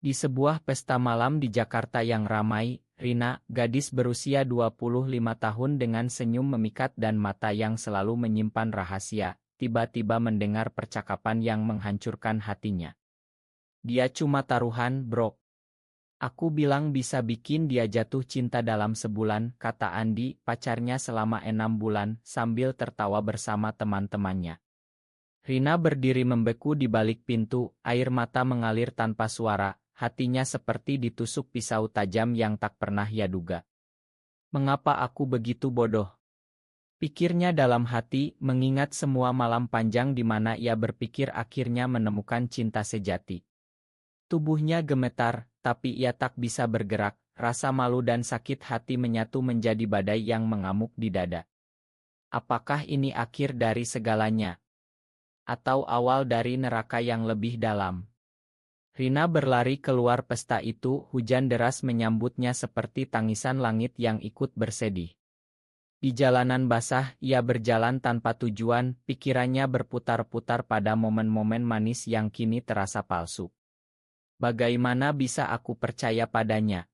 Di sebuah pesta malam di Jakarta yang ramai, Rina, gadis berusia 25 tahun dengan senyum memikat dan mata yang selalu menyimpan rahasia, tiba-tiba mendengar percakapan yang menghancurkan hatinya. Dia cuma taruhan, bro. Aku bilang bisa bikin dia jatuh cinta dalam sebulan, kata Andi, pacarnya selama 6 bulan, sambil tertawa bersama teman-temannya. Rina berdiri membeku di balik pintu, air mata mengalir tanpa suara, hatinya seperti ditusuk pisau tajam yang tak pernah ia duga. Mengapa aku begitu bodoh? Pikirnya dalam hati, mengingat semua malam panjang di mana ia berpikir akhirnya menemukan cinta sejati. Tubuhnya gemetar, tapi ia tak bisa bergerak, rasa malu dan sakit hati menyatu menjadi badai yang mengamuk di dada. Apakah ini akhir dari segalanya? Atau awal dari neraka yang lebih dalam? Rina berlari keluar pesta itu, hujan deras menyambutnya seperti tangisan langit yang ikut bersedih. Di jalanan basah, ia berjalan tanpa tujuan, pikirannya berputar-putar pada momen-momen manis yang kini terasa palsu. Bagaimana bisa aku percaya padanya?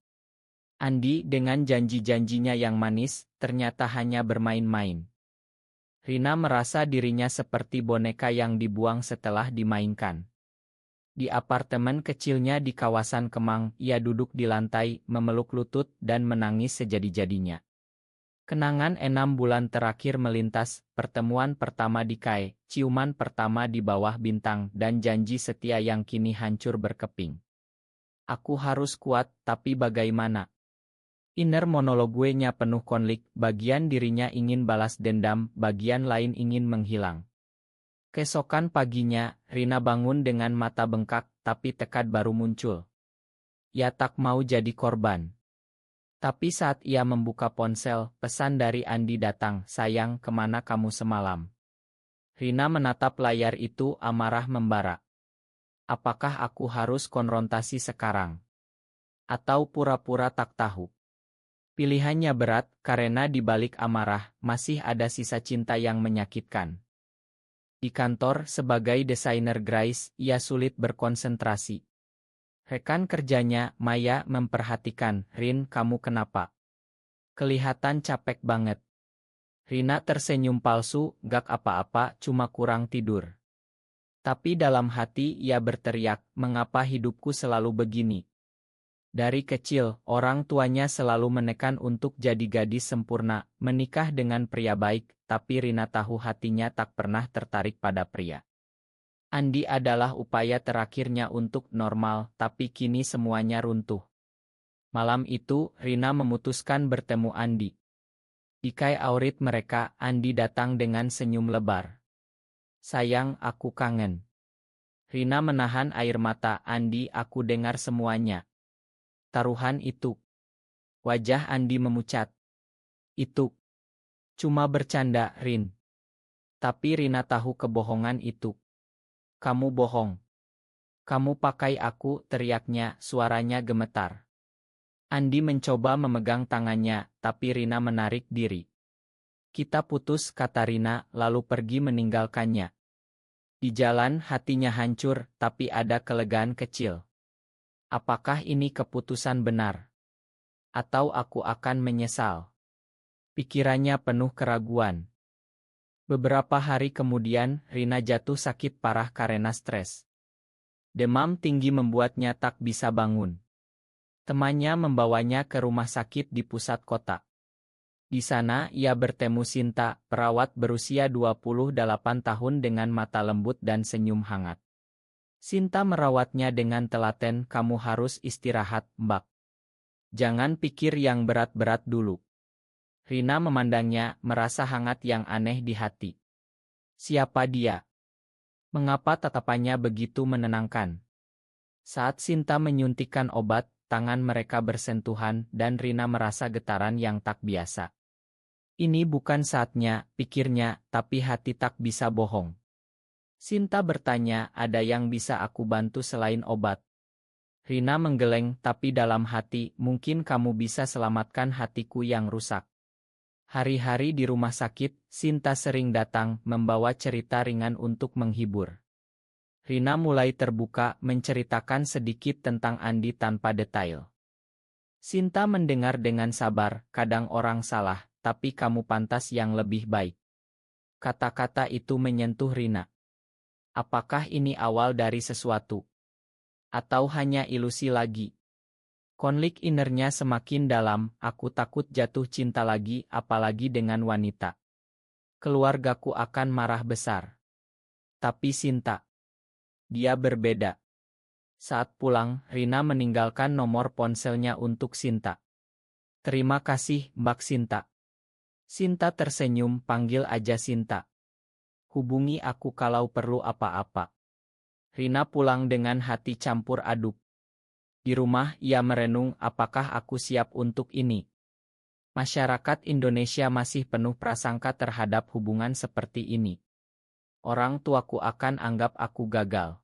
Andi dengan janji-janjinya yang manis, ternyata hanya bermain-main. Rina merasa dirinya seperti boneka yang dibuang setelah dimainkan. Di apartemen kecilnya di kawasan Kemang, ia duduk di lantai, memeluk lutut dan menangis sejadi-jadinya. Kenangan 6 bulan terakhir melintas, pertemuan pertama di KAI, ciuman pertama di bawah bintang, dan janji setia yang kini hancur berkeping. Aku harus kuat, tapi bagaimana? Inner monolog gue-nya penuh konflik, bagian dirinya ingin balas dendam, bagian lain ingin menghilang. Keesokan paginya, Rina bangun dengan mata bengkak, tapi tekad baru muncul. Ia tak mau jadi korban. Tapi saat ia membuka ponsel, pesan dari Andi datang, "Sayang, kemana kamu semalam?" Rina menatap layar itu, amarah membara. Apakah aku harus konfrontasi sekarang? Atau pura-pura tak tahu? Pilihannya berat, karena di balik amarah, masih ada sisa cinta yang menyakitkan. Di kantor, sebagai desainer grafis, ia sulit berkonsentrasi. Rekan kerjanya, Maya, memperhatikan, "Rin, kamu kenapa? Kelihatan capek banget." Rina tersenyum palsu, "Gak apa-apa, cuma kurang tidur." Tapi dalam hati ia berteriak, "Mengapa hidupku selalu begini?" Dari kecil, orang tuanya selalu menekan untuk jadi gadis sempurna, menikah dengan pria baik, tapi Rina tahu hatinya tak pernah tertarik pada pria. Andi adalah upaya terakhirnya untuk normal, tapi kini semuanya runtuh. Malam itu, Rina memutuskan bertemu Andi. Di KAI Aurit mereka, Andi datang dengan senyum lebar. "Sayang, aku kangen." Rina menahan air mata, "Andi, aku dengar semuanya." Taruhan itu. Wajah Andi memucat. "Itu cuma bercanda, Rin." Tapi Rina tahu kebohongan itu. "Kamu bohong. Kamu pakai aku," teriaknya, suaranya gemetar. Andi mencoba memegang tangannya, tapi Rina menarik diri. "Kita putus," kata Rina, lalu pergi meninggalkannya. Di jalan hatinya hancur, tapi ada kelegaan kecil. Apakah ini keputusan benar? Atau aku akan menyesal? Pikirannya penuh keraguan. Beberapa hari kemudian, Rina jatuh sakit parah karena stres. Demam tinggi membuatnya tak bisa bangun. Temannya membawanya ke rumah sakit di pusat kota. Di sana ia bertemu Sinta, perawat berusia 28 tahun dengan mata lembut dan senyum hangat. Sinta merawatnya dengan telaten, "Kamu harus istirahat, Mbak. Jangan pikir yang berat-berat dulu." Rina memandangnya, merasa hangat yang aneh di hati. Siapa dia? Mengapa tatapannya begitu menenangkan? Saat Sinta menyuntikkan obat, tangan mereka bersentuhan dan Rina merasa getaran yang tak biasa. Ini bukan saatnya, pikirnya, tapi hati tak bisa bohong. Sinta bertanya, "Ada yang bisa aku bantu selain obat?" Rina menggeleng, tapi dalam hati, "Mungkin kamu bisa selamatkan hatiku yang rusak." Hari-hari di rumah sakit, Sinta sering datang, membawa cerita ringan untuk menghibur. Rina mulai terbuka menceritakan sedikit tentang Andi tanpa detail. Sinta mendengar dengan sabar, kadang orang salah, tapi kamu pantas yang lebih baik. Kata-kata itu menyentuh Rina. Apakah ini awal dari sesuatu? Atau hanya ilusi lagi? Konflik innernya semakin dalam, aku takut jatuh cinta lagi, apalagi dengan wanita. Keluargaku akan marah besar. Tapi Sinta, dia berbeda. Saat pulang, Rina meninggalkan nomor ponselnya untuk Sinta. Terima kasih, Mbak Sinta. Sinta tersenyum, panggil aja Sinta. Hubungi aku kalau perlu apa-apa. Rina pulang dengan hati campur aduk. Di rumah, ia merenung, apakah aku siap untuk ini? Masyarakat Indonesia masih penuh prasangka terhadap hubungan seperti ini. Orang tuaku akan anggap aku gagal.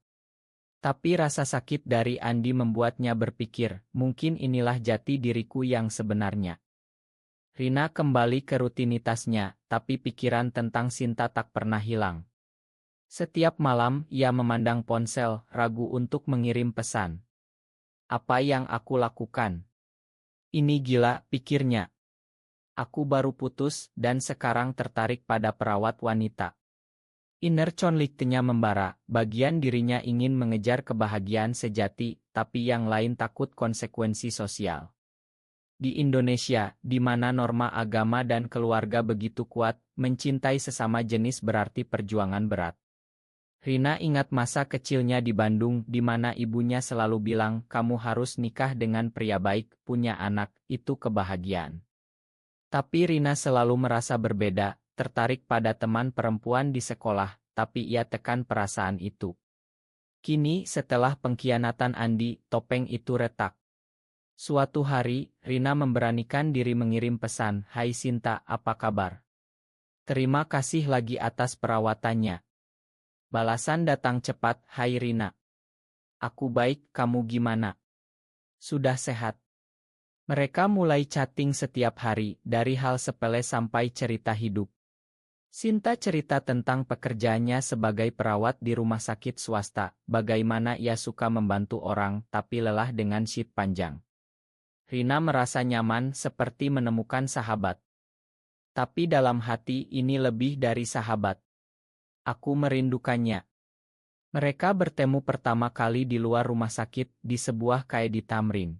Tapi rasa sakit dari Andi membuatnya berpikir, mungkin inilah jati diriku yang sebenarnya. Rina kembali ke rutinitasnya, tapi pikiran tentang Sinta tak pernah hilang. Setiap malam, ia memandang ponsel, ragu untuk mengirim pesan. Apa yang aku lakukan? Ini gila, pikirnya. Aku baru putus, dan sekarang tertarik pada perawat wanita. Inner conflict-nya membara, bagian dirinya ingin mengejar kebahagiaan sejati, tapi yang lain takut konsekuensi sosial. Di Indonesia, di mana norma agama dan keluarga begitu kuat, mencintai sesama jenis berarti perjuangan berat. Rina ingat masa kecilnya di Bandung, di mana ibunya selalu bilang, kamu harus nikah dengan pria baik, punya anak, itu kebahagiaan. Tapi Rina selalu merasa berbeda, tertarik pada teman perempuan di sekolah, tapi ia tekan perasaan itu. Kini, setelah pengkhianatan Andi, topeng itu retak. Suatu hari, Rina memberanikan diri mengirim pesan, Hai Sinta, apa kabar? Terima kasih lagi atas perawatannya. Balasan datang cepat, Hai Rina. Aku baik, kamu gimana? Sudah sehat. Mereka mulai chatting setiap hari, dari hal sepele sampai cerita hidup. Sinta cerita tentang pekerjaannya sebagai perawat di rumah sakit swasta, bagaimana ia suka membantu orang tapi lelah dengan shift panjang. Rina merasa nyaman seperti menemukan sahabat. Tapi dalam hati ini lebih dari sahabat. Aku merindukannya. Mereka bertemu pertama kali di luar rumah sakit di sebuah kafe di Tamrin.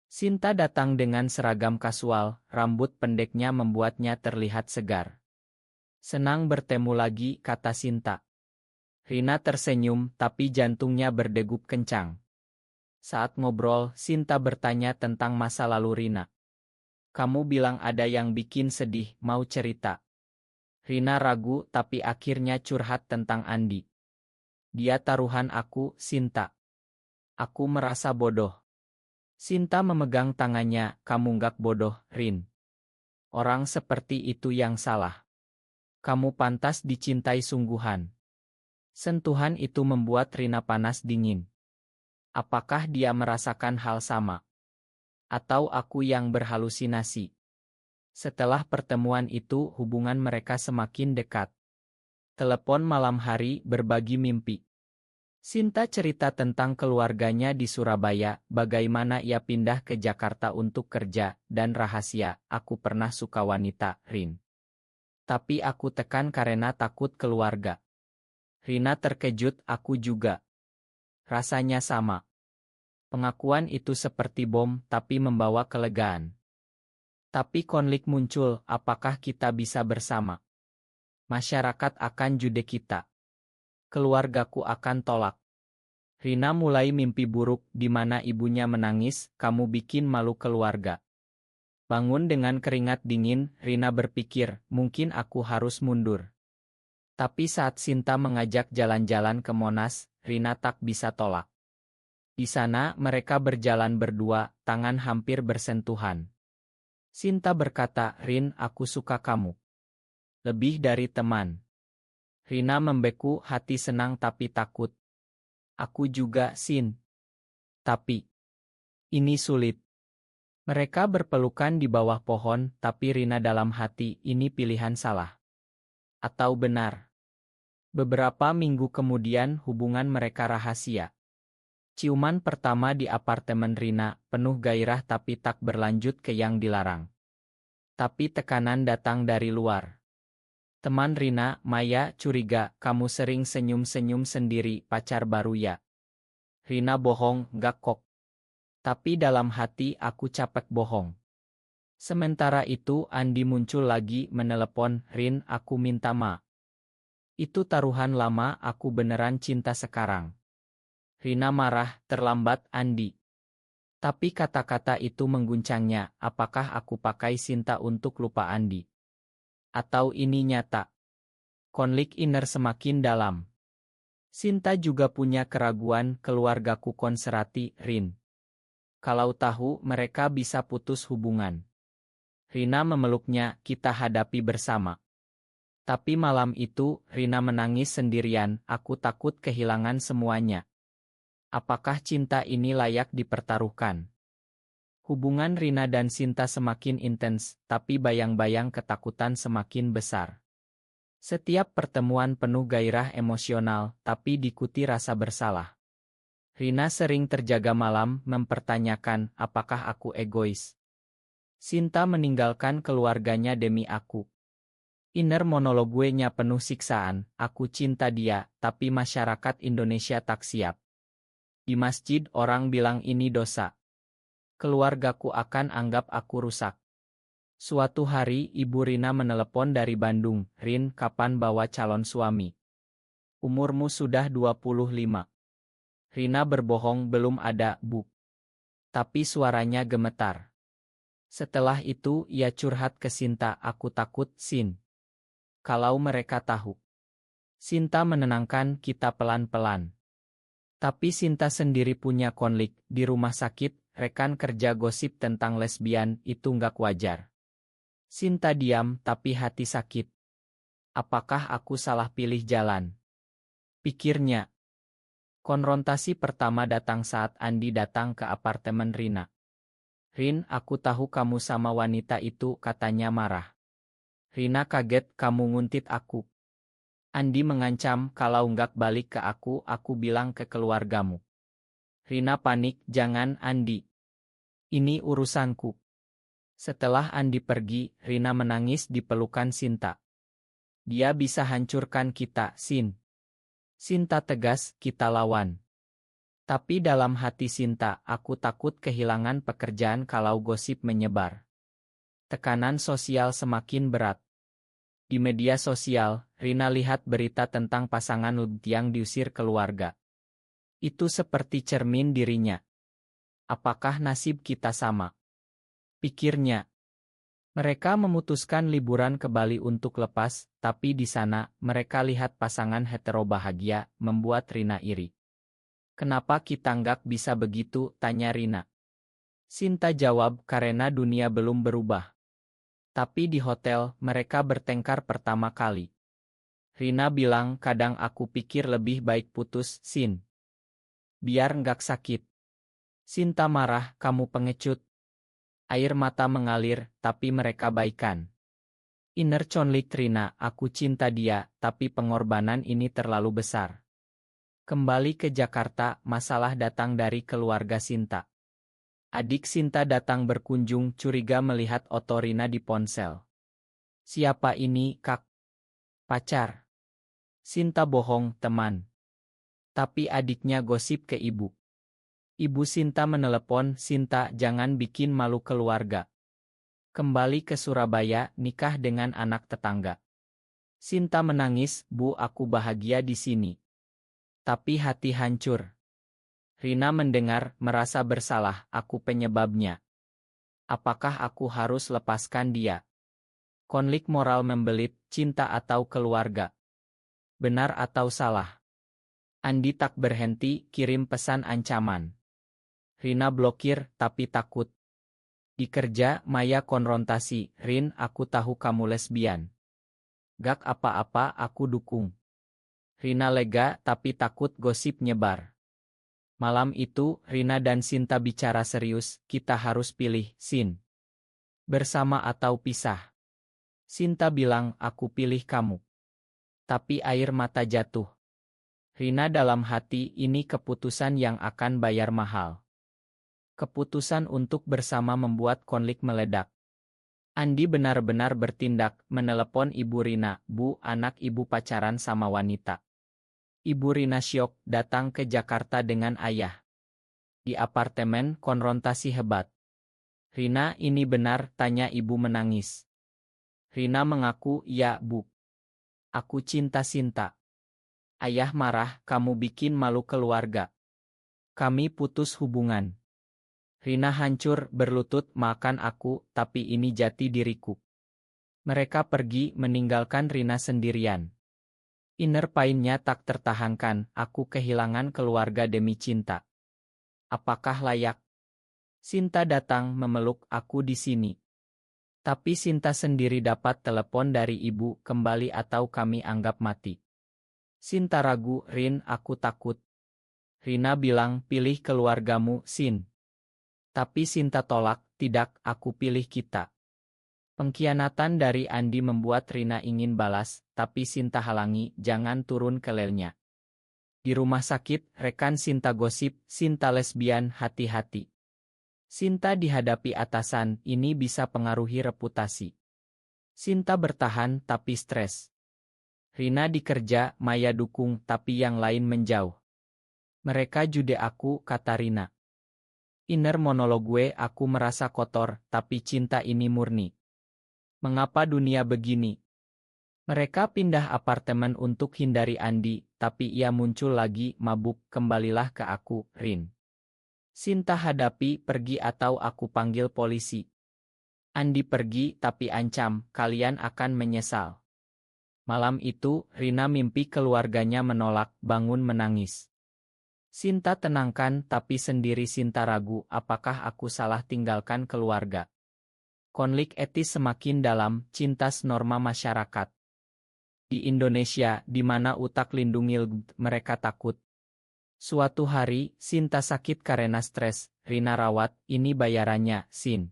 Sinta datang dengan seragam kasual, rambut pendeknya membuatnya terlihat segar. Senang bertemu lagi, kata Sinta. Rina tersenyum, tapi jantungnya berdegup kencang. Saat ngobrol, Sinta bertanya tentang masa lalu Rina. Kamu bilang ada yang bikin sedih, mau cerita? Rina ragu, tapi akhirnya curhat tentang Andi. Dia taruhan aku, Sinta. Aku merasa bodoh. Sinta memegang tangannya, kamu nggak bodoh, Rin. Orang seperti itu yang salah. Kamu pantas dicintai sungguhan. Sentuhan itu membuat Rina panas dingin. Apakah dia merasakan hal sama? Atau aku yang berhalusinasi? Setelah pertemuan itu, hubungan mereka semakin dekat. Telepon malam hari, berbagi mimpi. Sinta cerita tentang keluarganya di Surabaya, bagaimana ia pindah ke Jakarta untuk kerja, dan rahasia, aku pernah suka wanita, Rin. Tapi aku tekan karena takut keluarga. Rina terkejut, aku juga. Rasanya sama. Pengakuan itu seperti bom, tapi membawa kelegaan. Tapi konflik muncul, apakah kita bisa bersama? Masyarakat akan jude kita. Keluargaku akan tolak. Rina mulai mimpi buruk, di mana ibunya menangis, kamu bikin malu keluarga. Bangun dengan keringat dingin, Rina berpikir, mungkin aku harus mundur. Tapi saat Sinta mengajak jalan-jalan ke Monas, Rina tak bisa tolak. Di sana, mereka berjalan berdua, tangan hampir bersentuhan. Sinta berkata, Rin, aku suka kamu. Lebih dari teman. Rina membeku, hati senang tapi takut. Aku juga, Sin. Tapi, ini sulit. Mereka berpelukan di bawah pohon, tapi Rina dalam hati, ini pilihan salah. Atau benar. Beberapa minggu kemudian hubungan mereka rahasia. Ciuman pertama di apartemen Rina, penuh gairah tapi tak berlanjut ke yang dilarang. Tapi tekanan datang dari luar. Teman Rina, Maya, curiga, kamu sering senyum-senyum sendiri, pacar baru ya. Rina bohong, gak kok. Tapi dalam hati aku capek bohong. Sementara itu Andi muncul lagi menelepon, Rin, aku minta Itu taruhan lama, aku beneran cinta sekarang. Rina marah, terlambat Andi. Tapi kata-kata itu mengguncangnya, apakah aku pakai Sinta untuk lupa Andi? Atau ini nyata? Konflik inner semakin dalam. Sinta juga punya keraguan, keluargaku konserati, Rin. Kalau tahu mereka bisa putus hubungan. Rina memeluknya, kita hadapi bersama. Tapi malam itu, Rina menangis sendirian, aku takut kehilangan semuanya. Apakah cinta ini layak dipertaruhkan? Hubungan Rina dan Sinta semakin intens, tapi bayang-bayang ketakutan semakin besar. Setiap pertemuan penuh gairah emosional, tapi diikuti rasa bersalah. Rina sering terjaga malam, mempertanyakan, apakah aku egois? Sinta meninggalkan keluarganya demi aku. Inner monolog gue-nya penuh siksaan, aku cinta dia, tapi masyarakat Indonesia tak siap. Di masjid orang bilang ini dosa. Keluargaku akan anggap aku rusak. Suatu hari Ibu Rina menelepon dari Bandung, Rin, kapan bawa calon suami? Umurmu sudah 25. Rina berbohong, belum ada, Bu. Tapi suaranya gemetar. Setelah itu ia curhat ke Sinta, aku takut, Sin. Kalau mereka tahu. Sinta menenangkan, kita pelan-pelan. Tapi Sinta sendiri punya konflik, di rumah sakit, rekan kerja gosip tentang lesbian, itu nggak wajar. Sinta diam, tapi hati sakit. Apakah aku salah pilih jalan? Pikirnya. Konfrontasi pertama datang saat Andi datang ke apartemen Rina. Rin, aku tahu kamu sama wanita itu, katanya marah. Rina kaget, kamu nguntit aku. Andi mengancam, kalau nggak balik ke aku bilang ke keluargamu. Rina panik, jangan Andi. Ini urusanku. Setelah Andi pergi, Rina menangis di pelukan Sinta. Dia bisa hancurkan kita, Sin. Sinta tegas, kita lawan. Tapi dalam hati Sinta, aku takut kehilangan pekerjaan kalau gosip menyebar. Tekanan sosial semakin berat. Di media sosial, Rina lihat berita tentang pasangan yang diusir keluarga. Itu seperti cermin dirinya. Apakah nasib kita sama? Pikirnya. Mereka memutuskan liburan ke Bali untuk lepas, tapi di sana, mereka lihat pasangan hetero bahagia, membuat Rina iri. Kenapa kita nggak bisa begitu, tanya Rina. Sinta jawab, karena dunia belum berubah. Tapi di hotel, mereka bertengkar pertama kali. Rina bilang, kadang aku pikir lebih baik putus, Sin. Biar nggak sakit. Sinta marah, kamu pengecut. Air mata mengalir, tapi mereka baikan. Inner conflict Rina, aku cinta dia, tapi pengorbanan ini terlalu besar. Kembali ke Jakarta, masalah datang dari keluarga Sinta. Adik Sinta datang berkunjung, curiga melihat foto Rina di ponsel. Siapa ini, Kak? Pacar. Sinta bohong, teman. Tapi adiknya gosip ke ibu. Ibu Sinta menelepon, Sinta jangan bikin malu keluarga. Kembali ke Surabaya, nikah dengan anak tetangga. Sinta menangis, Bu, aku bahagia di sini. Tapi hati hancur. Rina mendengar, merasa bersalah, aku penyebabnya. Apakah aku harus lepaskan dia? Konflik moral membelit, cinta atau keluarga? Benar atau salah? Andi tak berhenti, kirim pesan ancaman. Rina blokir, tapi takut. Di kerja, Maya konfrontasi, Rin, aku tahu kamu lesbian. Gak apa-apa, aku dukung. Rina lega, tapi takut gosip nyebar. Malam itu, Rina dan Sinta bicara serius, kita harus pilih, Sin. Bersama atau pisah. Sinta bilang, aku pilih kamu. Tapi air mata jatuh. Rina dalam hati, ini keputusan yang akan bayar mahal. Keputusan untuk bersama membuat konflik meledak. Andi benar-benar bertindak, menelepon Ibu Rina, "Bu, anak ibu pacaran sama wanita." Ibu Rina syok, datang ke Jakarta dengan ayah. Di apartemen, konfrontasi hebat. "Rina, ini benar?" tanya ibu menangis. Rina mengaku, "Ya, Bu. Aku cinta Sinta." Ayah marah, "Kamu bikin malu keluarga. Kami putus hubungan." Rina hancur, berlutut, "Maafkan aku, tapi ini jati diriku." Mereka pergi, meninggalkan Rina sendirian. Inner pain-nya tak tertahankan, "Aku kehilangan keluarga demi cinta. Apakah layak?" Sinta datang memeluk aku di sini. Tapi Sinta sendiri dapat telepon dari ibu, "Kembali atau kami anggap mati." Sinta ragu, "Rin, aku takut." Rina bilang, "Pilih keluargamu, Sin." Tapi Sinta tolak, "Tidak, aku pilih kita." Pengkhianatan dari Andi membuat Rina ingin balas, tapi Sinta halangi, "Jangan turun ke lelnya." Di rumah sakit, rekan Sinta gosip, "Sinta lesbian, hati-hati." Sinta dihadapi atasan, ini bisa pengaruhi reputasi. Sinta bertahan tapi stres. Rina dikerja, Maya dukung, tapi yang lain menjauh. "Mereka jude aku," kata Rina. Inner monolog gue, "Aku merasa kotor, tapi cinta ini murni. Mengapa dunia begini?" Mereka pindah apartemen untuk hindari Andi, tapi ia muncul lagi, mabuk, "Kembalilah ke aku, Rin." Sinta hadapi, "Pergi atau aku panggil polisi." Andi pergi tapi ancam, "Kalian akan menyesal." Malam itu, Rina mimpi keluarganya menolak, bangun menangis. Sinta tenangkan, tapi sendiri Sinta ragu, "Apakah aku salah tinggalkan keluarga?" Konflik etis semakin dalam, cintas norma masyarakat. Di Indonesia, di mana utak lindungi mereka takut. Suatu hari, Sinta sakit karena stres, Rina rawat, "Ini bayarannya, Sin."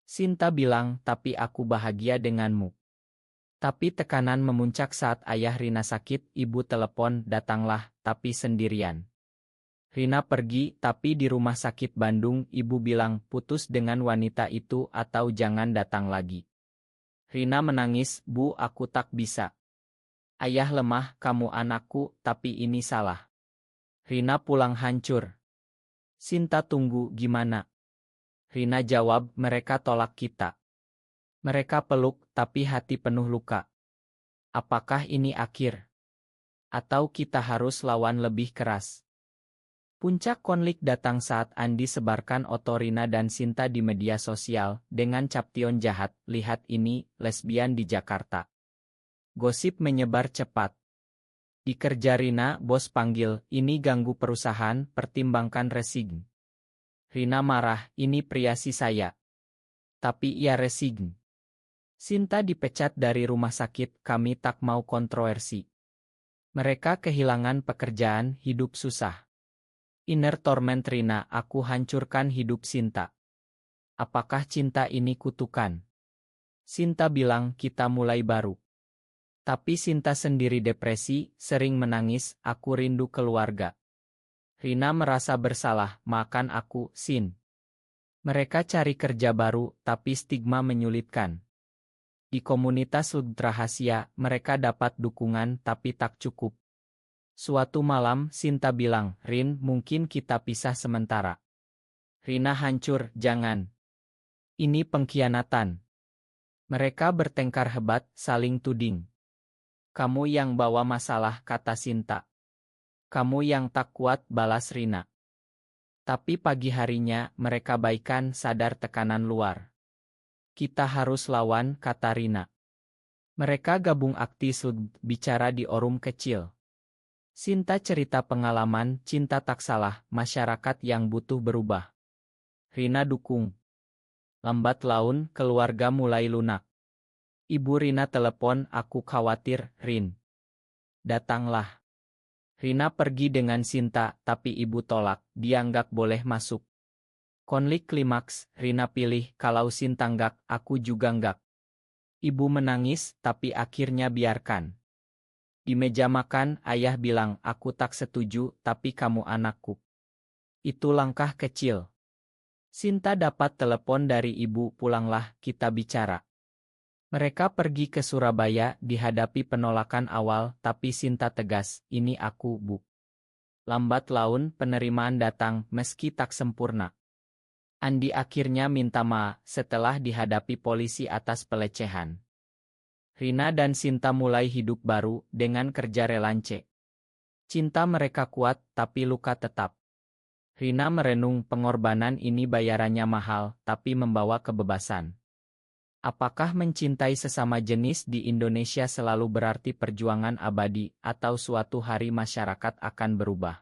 Sinta bilang, "Tapi aku bahagia denganmu." Tapi tekanan memuncak saat ayah Rina sakit, ibu telepon, "Datanglah," tapi sendirian. Rina pergi, tapi di rumah sakit Bandung, ibu bilang, "Putus dengan wanita itu atau jangan datang lagi." Rina menangis, "Bu, aku tak bisa." Ayah lemah, "Kamu anakku, tapi ini salah." Rina pulang hancur. Sinta tunggu, "Gimana?" Rina jawab, "Mereka tolak kita." Mereka peluk, tapi hati penuh luka. Apakah ini akhir? Atau kita harus lawan lebih keras? Puncak konflik datang saat Andi sebarkan foto Rina dan Sinta di media sosial, dengan caption jahat, "Lihat ini, lesbian di Jakarta." Gosip menyebar cepat. Dikerja Rina, bos panggil, "Ini ganggu perusahaan, pertimbangkan resign." Rina marah, "Ini priasi saya." Tapi ia resign. Sinta dipecat dari rumah sakit, "Kami tak mau kontroversi." Mereka kehilangan pekerjaan, hidup susah. Inner torment Rina, "Aku hancurkan hidup Sinta. Apakah cinta ini kutukan?" Sinta bilang, "Kita mulai baru." Tapi Sinta sendiri depresi, sering menangis, "Aku rindu keluarga." Rina merasa bersalah, "Makan aku, Sin." Mereka cari kerja baru, tapi stigma menyulitkan. Di komunitas rahasia, mereka dapat dukungan tapi tak cukup. Suatu malam, Sinta bilang, "Rin, mungkin kita pisah sementara." Rina hancur, "Jangan. Ini pengkhianatan." Mereka bertengkar hebat, saling tuding. "Kamu yang bawa masalah," kata Sinta. "Kamu yang tak kuat," balas Rina. Tapi pagi harinya, mereka baikan, sadar tekanan luar. "Kita harus lawan," kata Rina. Mereka gabung aktif, bicara di forum kecil. Sinta cerita pengalaman, cinta tak salah, masyarakat yang butuh berubah. Rina dukung. Lambat laun, keluarga mulai lunak. Ibu Rina telepon, "Aku khawatir, Rin. Datanglah." Rina pergi dengan Sinta, tapi ibu tolak, dia nggak boleh masuk. Konflik klimaks, Rina pilih, "Kalau Sinta nggak, aku juga nggak." Ibu menangis, tapi akhirnya biarkan. Di meja makan, ayah bilang, aku tak setuju, tapi kamu anakku. Itu langkah kecil. Sinta dapat telepon dari ibu, pulanglah, kita bicara. Mereka pergi ke Surabaya, dihadapi penolakan awal, tapi Sinta tegas, ini aku, Bu. Lambat laun, penerimaan datang, meski tak sempurna. Andi akhirnya minta maaf setelah dihadapi polisi atas pelecehan. Rina dan Sinta mulai hidup baru dengan kerja relance. Cinta mereka kuat, tapi luka tetap. Rina merenung, pengorbanan ini bayarannya mahal, tapi membawa kebebasan. Apakah mencintai sesama jenis di Indonesia selalu berarti perjuangan abadi, atau suatu hari masyarakat akan berubah?